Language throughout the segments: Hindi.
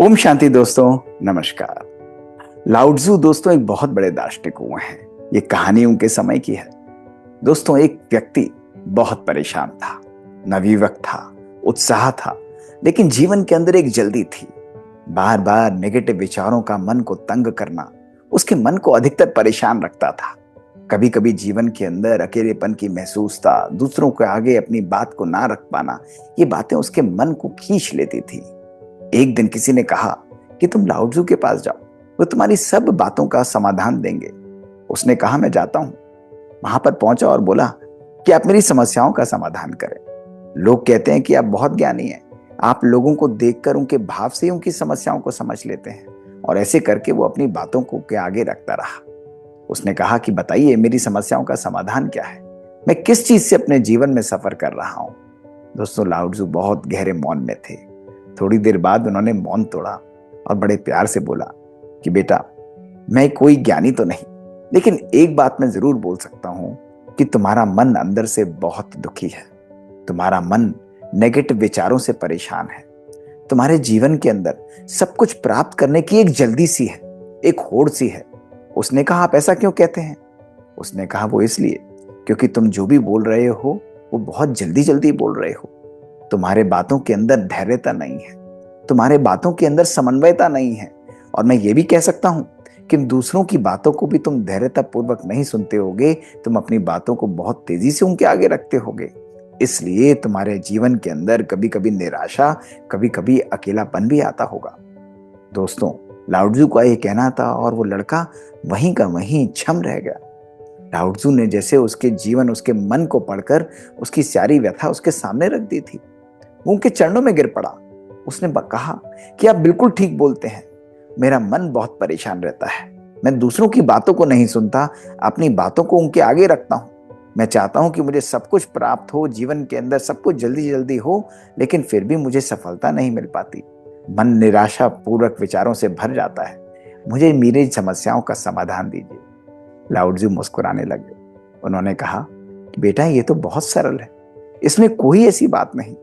ओम शांति दोस्तों। नमस्कार। लाउत्ज़ु दोस्तों एक बहुत बड़े दार्शनिक हुए हैं। ये कहानी उनके समय की है। दोस्तों एक व्यक्ति बहुत परेशान था, नवयुवक था, उत्साह था, लेकिन जीवन के अंदर एक जल्दी थी। बार बार नेगेटिव विचारों का मन को तंग करना उसके मन को अधिकतर परेशान रखता था। कभी कभी जीवन के अंदर अकेलेपन की महसूस था, दूसरों के आगे अपनी बात को ना रख पाना, ये बातें उसके मन को खींच लेती थी। एक दिन किसी ने कहा कि तुम लाउत्ज़ु के पास जाओ, वो तुम्हारी सब बातों का समाधान देंगे। उसने कहा मैं जाता हूं। वहां पर पहुंचा और बोला कि आप मेरी समस्याओं का समाधान करें। लोग कहते हैं कि आप बहुत ज्ञानी हैं, आप लोगों को देखकर उनके भाव से ही उनकी समस्याओं को समझ लेते हैं। और ऐसे करके वो अपनी बातों को के आगे रखता रहा। उसने कहा कि बताइए मेरी समस्याओं का समाधान क्या है, मैं किस चीज से अपने जीवन में सफर कर रहा हूं। दोस्तों लाउत्ज़ु बहुत गहरे मौन में थे। थोड़ी देर बाद उन्होंने मौन तोड़ा और बड़े प्यार से बोला कि बेटा, मैं कोई ज्ञानी तो नहीं, लेकिन एक बात मैं जरूर बोल सकता हूं कि तुम्हारा मन अंदर से बहुत दुखी है। तुम्हारा मन नेगेटिव विचारों से परेशान है। तुम्हारे जीवन के अंदर सब कुछ प्राप्त करने की एक जल्दी सी है, एक होड़ सी है। उसने कहा आप ऐसा क्यों कहते हैं? उसने कहा वो इसलिए क्योंकि तुम जो भी बोल रहे हो वो बहुत जल्दी जल्दी बोल रहे हो। तुम्हारे बातों के अंदर धैर्यता नहीं है, तुम्हारे बातों के अंदर समन्वयता नहीं है। और मैं ये भी कह सकता हूं कि दूसरों की बातों को भी तुम धैर्यता पूर्वक नहीं सुनते होगे, तुम अपनी बातों को बहुत तेजी से उनके आगे रखते होगे। इसलिए तुम्हारे जीवन के अंदर कभी कभी निराशा, कभी कभी अकेलापन भी आता होगा। दोस्तों लाउत्ज़ु का ये कहना था और वो लड़का वहीं का वहीं छम रह गया। लाउत्ज़ु ने जैसे उसके जीवन, उसके मन को पढ़कर उसकी सारी व्यथा उसके सामने रख दी थी। वो उनके चरणों में गिर पड़ा। उसने कहा कि आप बिल्कुल ठीक बोलते हैं, मेरा मन बहुत परेशान रहता है। मैं दूसरों की बातों को नहीं सुनता, अपनी बातों को उनके आगे रखता हूं। मैं चाहता हूं कि मुझे सब कुछ प्राप्त हो, जीवन के अंदर सब कुछ जल्दी जल्दी हो, लेकिन फिर भी मुझे सफलता नहीं मिल पाती। मन निराशा पूर्वक विचारों से भर जाता है। मुझे मेरी समस्याओं का समाधान दीजिए। लाउत्ज़ु मुस्कुराने लगे। उन्होंने कहा कि बेटा ये तो बहुत सरल है, इसमें कोई ऐसी बात नहीं।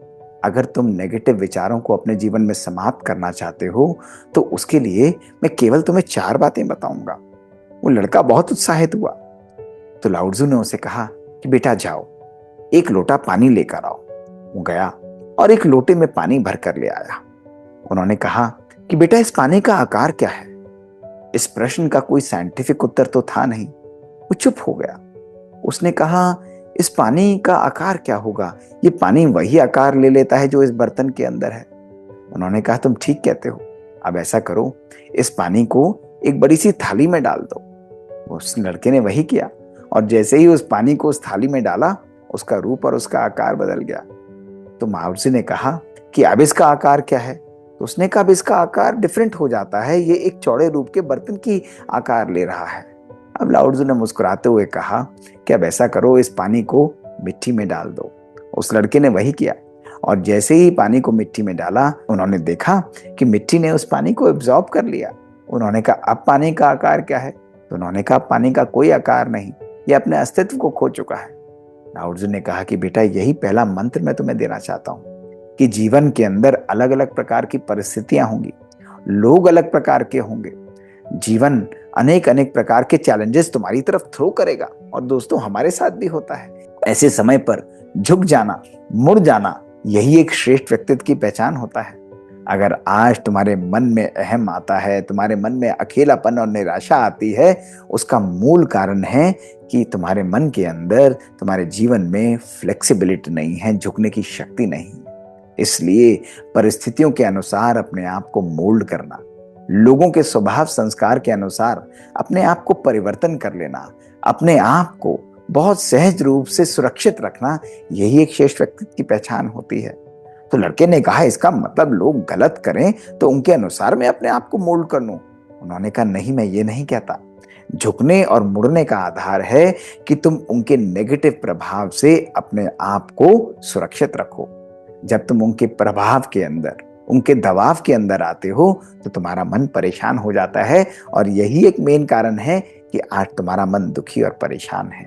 अगर तुम नेगेटिव विचारों को अपने जीवन में समाप्त करना चाहते हो तो उसके लिए मैं केवल तुम्हें 4 बातें बताऊंगा। वो लड़का बहुत उत्साहित हुआ। तो लाउत्ज़ु ने उसे कहा कि बेटा जाओ, एक लोटा पानी लेकर आओ। वो गया और एक लोटे में पानी भर कर ले आया। उन्होंने कहा कि बेटा इस पानी का आकार क्या है? इस प्रश्न का कोई साइंटिफिक उत्तर तो था नहीं। वो चुप हो गया। उसने कहा इस पानी का आकार क्या होगा? ये पानी वही आकार ले लेता है जो इस बर्तन के अंदर है। उन्होंने कहा तुम ठीक कहते हो। अब ऐसा करो, इस पानी को एक बड़ी सी थाली में डाल दो। उस लड़के ने वही किया और जैसे ही उस पानी को उस थाली में डाला, उसका रूप और उसका आकार बदल गया। तो लाउत्ज़ु ने कहा कि अब इसका आकार क्या है? तो उसने कहा अब इसका आकार डिफरेंट हो जाता है, ये एक चौड़े रूप के बर्तन की आकार ले रहा है। अब लाउत्ज़ु ने मुस्कुराते हुए कहा कि अब ऐसा करो, इस पानी को मिट्टी में डाल दो। उस लड़के ने वही किया और जैसे ही पानी को मिट्टी में डाला, उन्होंने देखा कि मिट्टी ने उस पानी को एब्जॉर्ब कर लिया। उन्होंने कहा अब पानी का आकार क्या है? तो उन्होंने कहा पानी का कोई आकार नहीं, ये अपने अस्तित्व को खो चुका है। लाउत्ज़ु ने कहा कि बेटा यही पहला मंत्र मैं तुम्हें देना चाहता हूँ कि जीवन के अंदर अलग अलग प्रकार की परिस्थितियां होंगी, लोग अलग प्रकार के होंगे, जीवन अनेक अनेक प्रकार के चैलेंजेस तुम्हारी तरफ थ्रो करेगा। और दोस्तों हमारे साथ भी होता है। ऐसे समय पर झुक जाना, मुड़ जाना, यही एक श्रेष्ठ व्यक्तित्व की पहचान होता है। अगर आज तुम्हारे मन में अहम आता है, तुम्हारे मन में अकेलापन और निराशा आती है, उसका मूल कारण है कि तुम्हारे मन के अंदर, तुम्हारे जीवन में फ्लेक्सिबिलिटी नहीं है, झुकने की शक्ति नहीं है। इसलिए परिस्थितियों के अनुसार अपने आप को मोल्ड करना, लोगों के स्वभाव संस्कार के अनुसार अपने आप को परिवर्तन कर लेना, अपने आप को बहुत सहज रूप से सुरक्षित रखना, यही एक श्रेष्ठ व्यक्तित्व की पहचान होती है। तो लड़के ने कहा इसका मतलब लोग गलत करें तो उनके अनुसार मैं अपने आप को मोल्ड कर लूं? उन्होंने कहा नहीं, मैं ये नहीं कहता। झुकने और मुड़ने का आधार है कि तुम उनके नेगेटिव प्रभाव से अपने आप को सुरक्षित रखो। जब तुम उनके प्रभाव के अंदर, उनके दबाव के अंदर आते हो तो तुम्हारा मन परेशान हो जाता है और यही एक मेन कारण है कि आज तुम्हारा मन दुखी और परेशान है।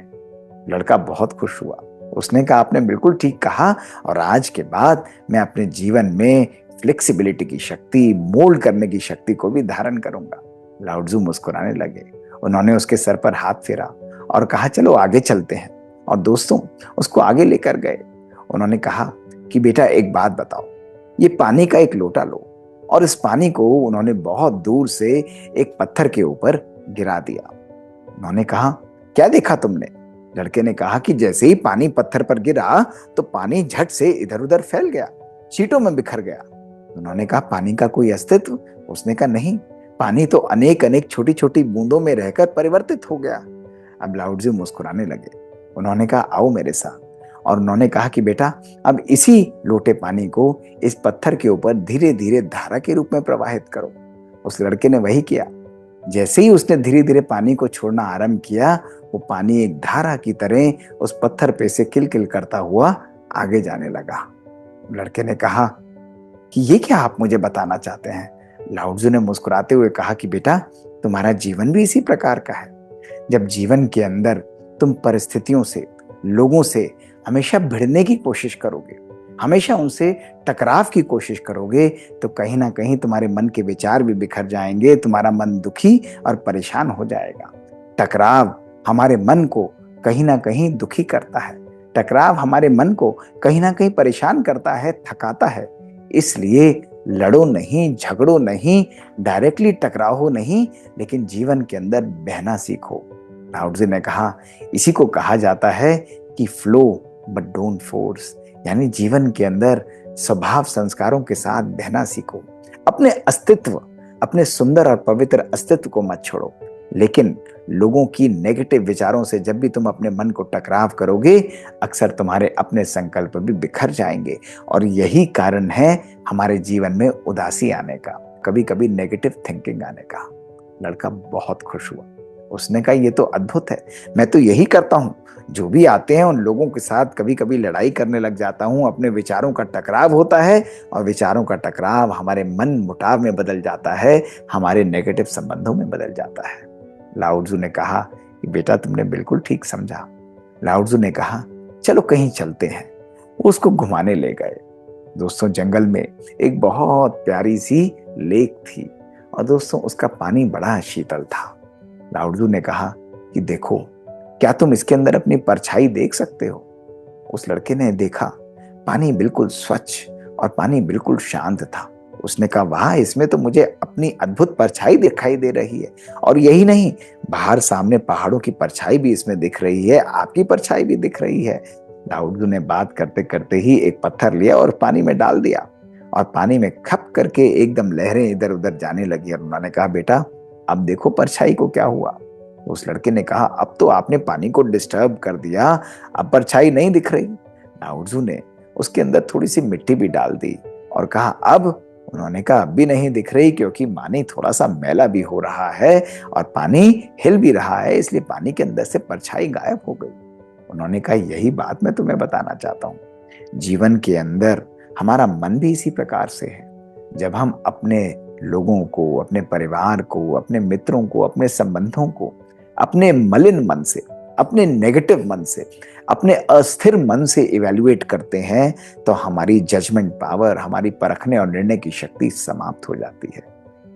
लड़का बहुत खुश हुआ। उसने कहा आपने बिल्कुल ठीक कहा और आज के बाद मैं अपने जीवन में फ्लेक्सिबिलिटी की शक्ति, मोल्ड करने की शक्ति को भी धारण करूंगा। लाउत्ज़ु मुस्कुराने लगे। उन्होंने उसके सर पर हाथ फेरा और कहा, चलो आगे चलते हैं। और दोस्तों, उसको आगे लेकर गए। उन्होंने कहा कि बेटा एक बात बताओ, ये पानी का एक लोटा लो। और इस पानी को उन्होंने बहुत दूर से एक पत्थर के ऊपर गिरा दिया। उन्होंने कहा, क्या देखा तुमने? लड़के ने कहा कि जैसे ही पानी पत्थर पर गिरा तो पानी झट से इधर उधर फैल गया, छींटों में बिखर गया। उन्होंने कहा, पानी का कोई अस्तित्व? उसने कहा, नहीं, पानी तो अनेक अनेक छोटी छोटी बूंदों में रहकर परिवर्तित हो गया। अब लाउत्ज़ु मुस्कुराने लगे। उन्होंने कहा, आओ मेरे साथ। और उन्होंने कहा कि बेटा, अब इसी लोटे पानी को इस पत्थर के ऊपर धीरे धीरे धारा के रूप में प्रवाहित करो। उस लड़के ने वही किया। जैसे ही उसने धीरे धीरे पानी को छोड़ना आरंभ किया, वो पानी एक धारा की तरह उस पत्थर पे से किलकिल करता हुआ आगे जाने लगा। लड़के ने कहा कि ये क्या आप मुझे बताना चाहते हैं? लाउत्ज़ु ने मुस्कुराते हुए कहा कि बेटा, तुम्हारा जीवन भी इसी प्रकार का है। जब जीवन के अंदर तुम परिस्थितियों से, लोगों से हमेशा भिड़ने की कोशिश करोगे, हमेशा उनसे टकराव की कोशिश करोगे, तो कहीं ना कहीं तुम्हारे मन के विचार भी बिखर जाएंगे, तुम्हारा मन दुखी और परेशान हो जाएगा। टकराव हमारे मन को कहीं ना कहीं दुखी करता है। टकराव हमारे मन को कहीं ना कहीं परेशान करता है, थकाता है। इसलिए लड़ो नहीं, झगड़ो नहीं, डायरेक्टली टकराओ नहीं, लेकिन जीवन के अंदर बहना सीखो। लाउत्ज़ु ने कहा, इसी को कहा जाता है कि फ्लो बट डोंट फोर्स, यानी जीवन के अंदर स्वभाव संस्कारों के साथ बहना सीखो। अपने अस्तित्व, अपने सुंदर और पवित्र अस्तित्व को मत छोड़ो, लेकिन लोगों की नेगेटिव विचारों से जब भी तुम अपने मन को टकराव करोगे, अक्सर तुम्हारे अपने संकल्प भी बिखर जाएंगे। और यही कारण है हमारे जीवन में उदासी आने का, कभी कभी नेगेटिव थिंकिंग आने का। लड़का बहुत खुश हुआ। उसने कहा, ये तो अद्भुत है, मैं तो यही करता हूँ। जो भी आते हैं उन लोगों के साथ कभी कभी लड़ाई करने लग जाता हूँ, अपने विचारों का टकराव होता है और विचारों का टकराव हमारे मन मुटाव में बदल जाता है, हमारे नेगेटिव संबंधों में बदल जाता है। लाउत्ज़ु ने कहा कि बेटा, तुमने बिल्कुल ठीक समझा। लाउत्ज़ु ने कहा, चलो कहीं चलते हैं। वो उसको घुमाने ले गए। दोस्तों, जंगल में एक बहुत प्यारी सी लेक थी और दोस्तों उसका पानी बड़ा शीतल था। लाउत्ज़ु ने कहा कि देखो, क्या तुम इसके अंदर अपनी परछाई देख सकते हो? उस लड़के ने देखा, पानी बिल्कुल स्वच्छ और पानी बिल्कुल शांत था। उसने कहा, वाह, इसमें तो मुझे अपनी अद्भुत परछाई दिखाई दे रही है। और यही नहीं, बाहर सामने पहाड़ों की परछाई भी इसमें दिख रही है, आपकी परछाई भी दिख रही है। लाउत्ज़ु ने बात करते करते ही एक पत्थर लिया और पानी में डाल दिया और पानी में खप करके एकदम लहरें इधर उधर जाने लगी। और उन्होंने कहा, बेटा, अब देखो परछाई को क्या हुआ। उस लड़के ने कहा, अब तो आपने पानी को डिस्टर्ब कर दिया, अब परछाई नहीं दिख रही। लाउत्ज़ु ने उसके अंदर थोड़ी सी मिट्टी भी डाल दी और कहा, अब? उन्होंने कहा, अब भी नहीं दिख रही, क्योंकि पानी थोड़ा सा मैला भी हो रहा है और पानी हिल भी रहा है, इसलिए पानी के अंदर से परछाई गायब हो गई। उन्होंने कहा, यही बात मैं तुम्हें बताना चाहता हूँ। जीवन के अंदर हमारा मन भी इसी प्रकार से है। जब हम अपने लोगों को, अपने परिवार को, अपने मित्रों को, अपने संबंधों को अपने मलिन मन से, अपने नेगेटिव मन से, अपने अस्थिर मन से इवैल्यूएट करते हैं, तो हमारी जजमेंट पावर, हमारी परखने और निर्णय की शक्ति समाप्त हो जाती है।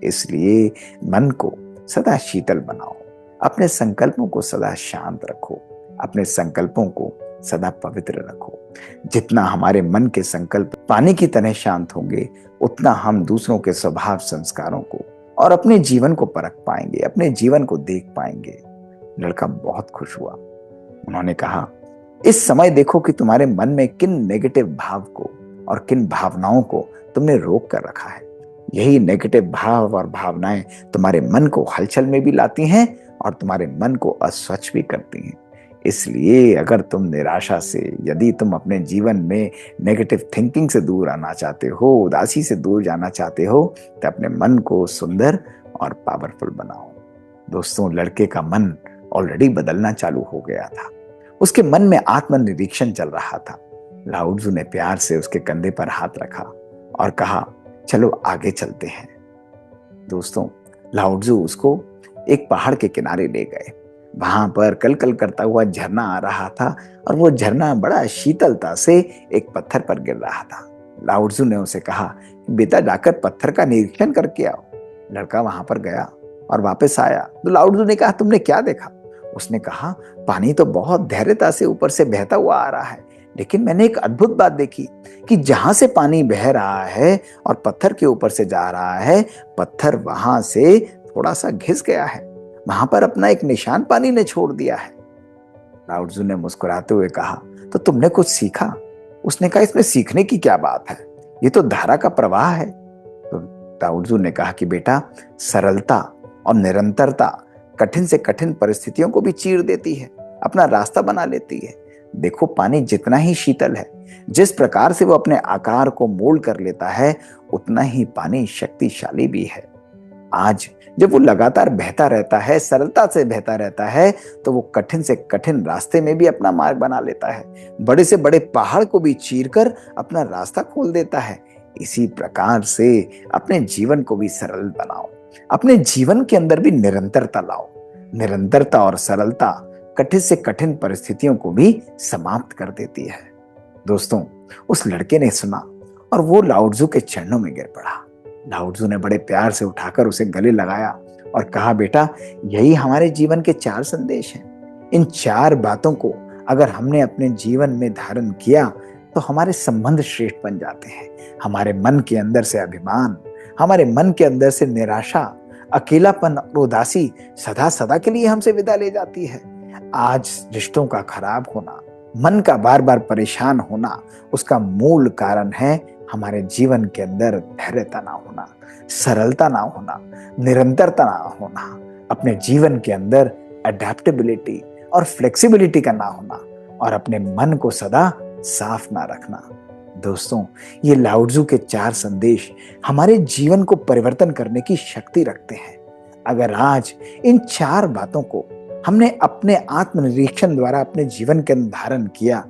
इसलिए मन को सदा शीतल बनाओ, अपने संकल्पों को सदा शांत रखो, अपने संकल्पों को सदा पवित्र रखो। जितना हमारे मन के संकल्प पानी की तरह शांत होंगे, उतना हम दूसरों के स्वभाव संस्कारों को और अपने जीवन को परख पाएंगे, अपने जीवन को देख पाएंगे। लड़का बहुत खुश हुआ। उन्होंने कहा, इस समय देखो कि तुम्हारे मन में किन नेगेटिव भाव को और किन भावनाओं को तुमने रोक कर रखा है। यही नेगेटिव भाव और भावनाएं तुम्हारे मन को हलचल में भी लाती हैं और तुम्हारे मन को अस्वच्छ भी करती हैं। इसलिए अगर तुम निराशा से, यदि तुम अपने जीवन में नेगेटिव थिंकिंग से दूर आना चाहते हो, उदासी से दूर जाना चाहते हो, तो अपने मन को सुंदर और पावरफुल बनाओ। दोस्तों, लड़के का मन ऑलरेडी बदलना चालू हो गया था। उसके मन में आत्मनिरीक्षण चल रहा था। लाउत्ज़ु ने प्यार से उसके कंधे पर हाथ रखा और कहा, चलो आगे चलते हैं। दोस्तों, लाउत्ज़ु उसको एक पहाड़ के किनारे ले गए। वहां पर कलकल करता हुआ झरना आ रहा था और वो झरना बड़ा शीतलता से एक पत्थर पर गिर रहा था। लाउत्ज़ु ने उसे कहा बेटा जाकर पत्थर का निरीक्षण करके आओ। लड़का वहां पर गया और वापस आया तो लाउड्जू ने कहा, तुमने क्या देखा? उसने कहा, पानी तो बहुत धैर्यता से ऊपर से बहता हुआ आ रहा है, लेकिन मैंने एक अद्भुत बात देखी कि जहां से पानी बह रहा है और पत्थर के ऊपर से जा रहा है, पत्थर वहां से थोड़ा सा घिस गया है। वहां पर अपना एक निशान पानी ने छोड़ दिया है। लाउड्जू ने मुस्कुराते हुए कहा, तो तुमने कुछ सीखा? उसने कहा, इसमें सीखने की क्या बात है, ये तो धारा का प्रवाह है। तो लाउड्जू ने कहा कि बेटा, सरलता और निरंतरता कठिन से कठिन परिस्थितियों को भी चीर देती है, अपना रास्ता बना लेती है। देखो, पानी जितना ही शीतल है, जिस प्रकार से वो अपने आकार को मोल्ड कर लेता है, उतना ही पानी शक्तिशाली भी है। आज जब वो लगातार बहता रहता है, सरलता से बहता रहता है, तो वो कठिन से कठिन रास्ते में भी अपना मार्ग बना लेता है, बड़े से बड़े पहाड़ को भी चीरकर अपना रास्ता खोल देता है। इसी प्रकार से अपने जीवन को भी सरल बनाओ, अपने जीवन के अंदर भी निरंतरता लाओ। निरंतरता और सरलता कठिन से कठिन परिस्थितियों को भी समाप्त कर देती है। दोस्तों, उस लड़के ने सुना और वो लाउड्जू के चरणों में गिर पड़ा। लाउड्जू ने बड़े प्यार से उठाकर उसे गले लगाया और कहा, बेटा, यही हमारे जीवन के 4 संदेश हैं। इन 4 बातों को अगर हमने अपने जीवन में धारण किया तो हमारे संबंध श्रेष्ठ बन जाते हैं। हमारे मन के अंदर से अभिमान, हमारे मन के अंदर से निराशा, अकेलापन और उदासी सदा सदा के लिए हमसे विदा ले जाती है। आज रिश्तों का खराब होना, मन का बार बार परेशान होना, उसका मूल कारण है हमारे जीवन के अंदर धैर्यता ना होना, सरलता ना होना, निरंतरता ना होना, अपने जीवन के अंदर अडेप्टेबिलिटी और फ्लेक्सिबिलिटी का ना होना, और अपने मन को सदा साफ ना रखना। दोस्तों, ये लाउड्जू के 4 संदेश हमारे जीवन को परिवर्तन करने की शक्ति रखते हैं। अगर आज इन 4 बातों को हमने अपने आत्मनिरीक्षण द्वारा अपने जीवन के अंदर धारण किया,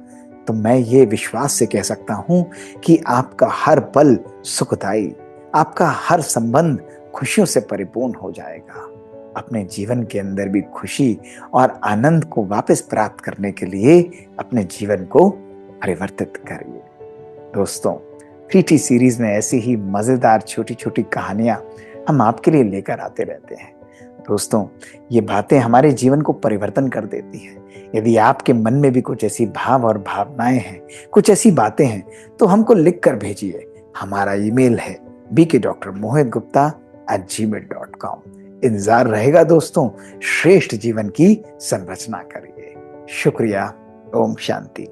तो मैं ये विश्वास से कह सकता हूं कि आपका हर पल सुखदायी, आपका हर संबंध खुशियों से परिपूर्ण हो जाएगा। अपने जीवन के अंदर भी खुशी और आनंद को वापस प्राप्त करने के लिए अपने जीवन को परिवर्तित करिए। दोस्तों, 3T सीरीज में ऐसी ही मजेदार छोटी छोटी कहानियां हम आपके लिए लेकर आते रहते हैं। दोस्तों, ये बातें हमारे जीवन को परिवर्तन कर देती हैं। यदि आपके मन में भी कुछ ऐसी भाव और भावनाएं हैं, कुछ ऐसी बातें हैं, तो हमको लिख कर भेजिए। हमारा ईमेल है bkdrmohitgupta@gmail.com। इंतजार रहेगा दोस्तों। श्रेष्ठ जीवन की संरचना करिए। शुक्रिया। ओम शांति।